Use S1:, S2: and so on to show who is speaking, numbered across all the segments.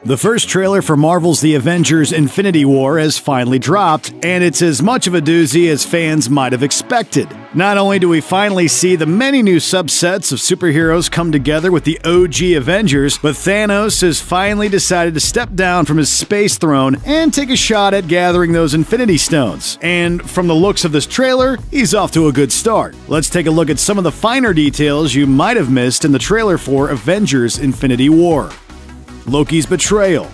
S1: The first trailer for Marvel's The Avengers Infinity War has finally dropped, and it's as much of a doozy as fans might have expected. Not only do we finally see the many new subsets of superheroes come together with the OG Avengers, but Thanos has finally decided to step down from his space throne and take a shot at gathering those Infinity Stones. And from the looks of this trailer, he's off to a good start. Let's take a look at some of the finer details you might have missed in the trailer for Avengers Infinity War. Loki's betrayal.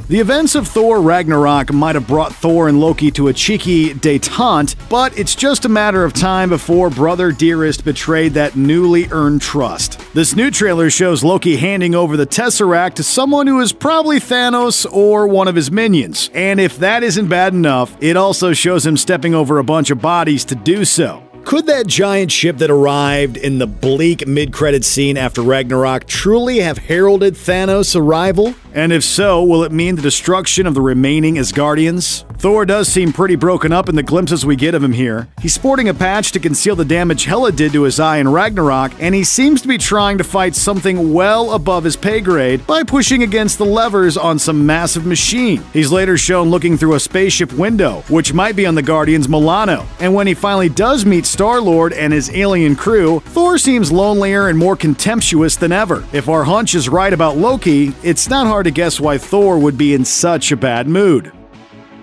S1: The events of Thor Ragnarok might have brought Thor and Loki to a cheeky détente, but it's just a matter of time before Brother Dearest betrayed that newly earned trust. This new trailer shows Loki handing over the Tesseract to someone who is probably Thanos or one of his minions. And if that isn't bad enough, it also shows him stepping over a bunch of bodies to do so. Could that giant ship that arrived in the bleak mid-credit scene after Ragnarok truly have heralded Thanos' arrival? And if so, will it mean the destruction of the remaining Asgardians? Thor does seem pretty broken up in the glimpses we get of him here. He's sporting a patch to conceal the damage Hela did to his eye in Ragnarok, and he seems to be trying to fight something well above his pay grade by pushing against the levers on some massive machine. He's later shown looking through a spaceship window, which might be on the Guardians' Milano. And when he finally does meet Star-Lord and his alien crew, Thor seems lonelier and more contemptuous than ever. If our hunch is right about Loki, it's not hard to guess why Thor would be in such a bad mood.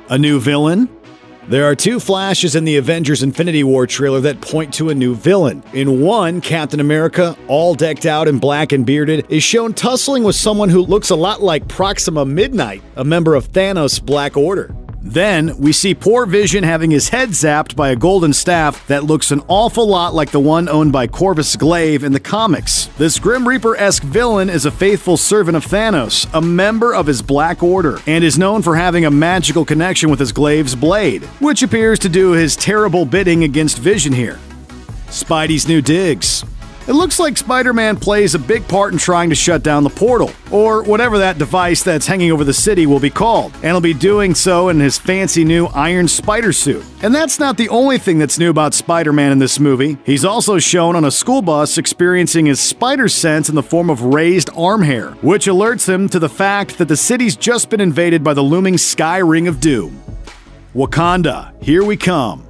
S1: A new villain? There are two flashes in the Avengers Infinity War trailer that point to a new villain. In one, Captain America, all decked out in black and bearded, is shown tussling with someone who looks a lot like Proxima Midnight, a member of Thanos' Black Order. Then, we see poor Vision having his head zapped by a golden staff that looks an awful lot like the one owned by Corvus Glaive in the comics. This Grim Reaper-esque villain is a faithful servant of Thanos, a member of his Black Order, and is known for having a magical connection with his Glaive's blade, which appears to do his terrible bidding against Vision here. Spidey's new digs. It looks like Spider-Man plays a big part in trying to shut down the portal, or whatever that device that's hanging over the city will be called, and he'll be doing so in his fancy new Iron Spider suit. And that's not the only thing that's new about Spider-Man in this movie. He's also shown on a school bus experiencing his spider sense in the form of raised arm hair, which alerts him to the fact that the city's just been invaded by the looming Sky Ring of Doom. Wakanda, here we come.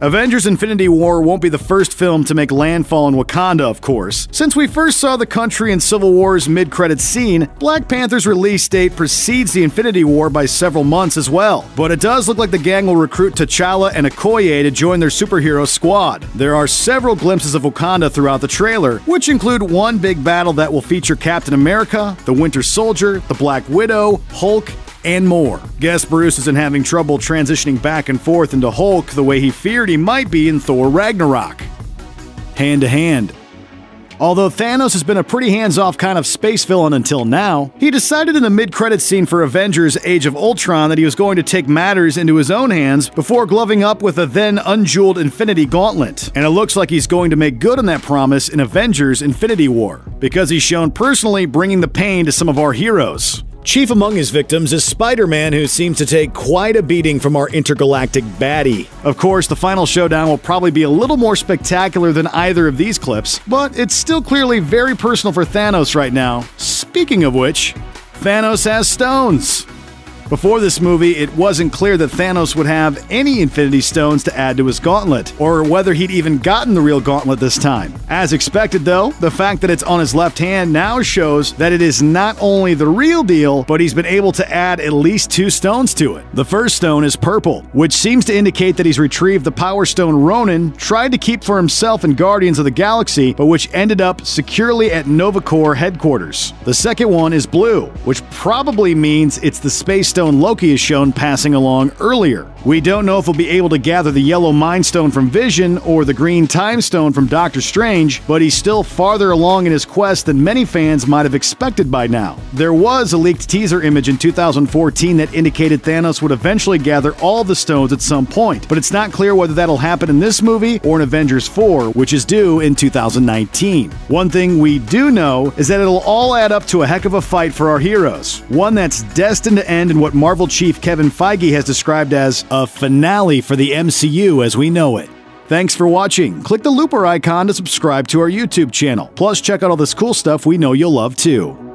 S1: Avengers Infinity War won't be the first film to make landfall in Wakanda, of course. Since we first saw the country in Civil War's mid-credits scene, Black Panther's release date precedes the Infinity War by several months as well. But it does look like the gang will recruit T'Challa and Okoye to join their superhero squad. There are several glimpses of Wakanda throughout the trailer, which include one big battle that will feature Captain America, the Winter Soldier, the Black Widow, Hulk, and more. Guess Bruce isn't having trouble transitioning back and forth into Hulk the way he feared he might be in Thor Ragnarok. Hand to hand. Although Thanos has been a pretty hands-off kind of space villain until now, he decided in the mid-credits scene for Avengers Age of Ultron that he was going to take matters into his own hands before gloving up with a then unjeweled Infinity Gauntlet. And it looks like he's going to make good on that promise in Avengers Infinity War, because he's shown personally bringing the pain to some of our heroes. Chief among his victims is Spider-Man, who seems to take quite a beating from our intergalactic baddie. Of course, the final showdown will probably be a little more spectacular than either of these clips, but it's still clearly very personal for Thanos right now. Speaking of which, Thanos has stones. Before this movie, it wasn't clear that Thanos would have any Infinity Stones to add to his gauntlet, or whether he'd even gotten the real gauntlet this time. As expected though, the fact that it's on his left hand now shows that it is not only the real deal, but he's been able to add at least 2 stones to it. The first stone is purple, which seems to indicate that he's retrieved the Power Stone Ronan tried to keep for himself in Guardians of the Galaxy, but which ended up securely at Nova Corps headquarters. The second one is blue, which probably means it's the Space Stone Loki is shown passing along earlier. We don't know if he'll be able to gather the yellow Mind Stone from Vision or the green Time Stone from Doctor Strange, but he's still farther along in his quest than many fans might have expected by now. There was a leaked teaser image in 2014 that indicated Thanos would eventually gather all the stones at some point, but it's not clear whether that'll happen in this movie or in Avengers 4, which is due in 2019. One thing we do know is that it'll all add up to a heck of a fight for our heroes, one that's destined to end in what Marvel chief Kevin Feige has described as a finale for the MCU as we know it. Thanks for watching. Click the looper icon to subscribe to our YouTube channel. Plus, check out all this cool stuff we know you'll love too.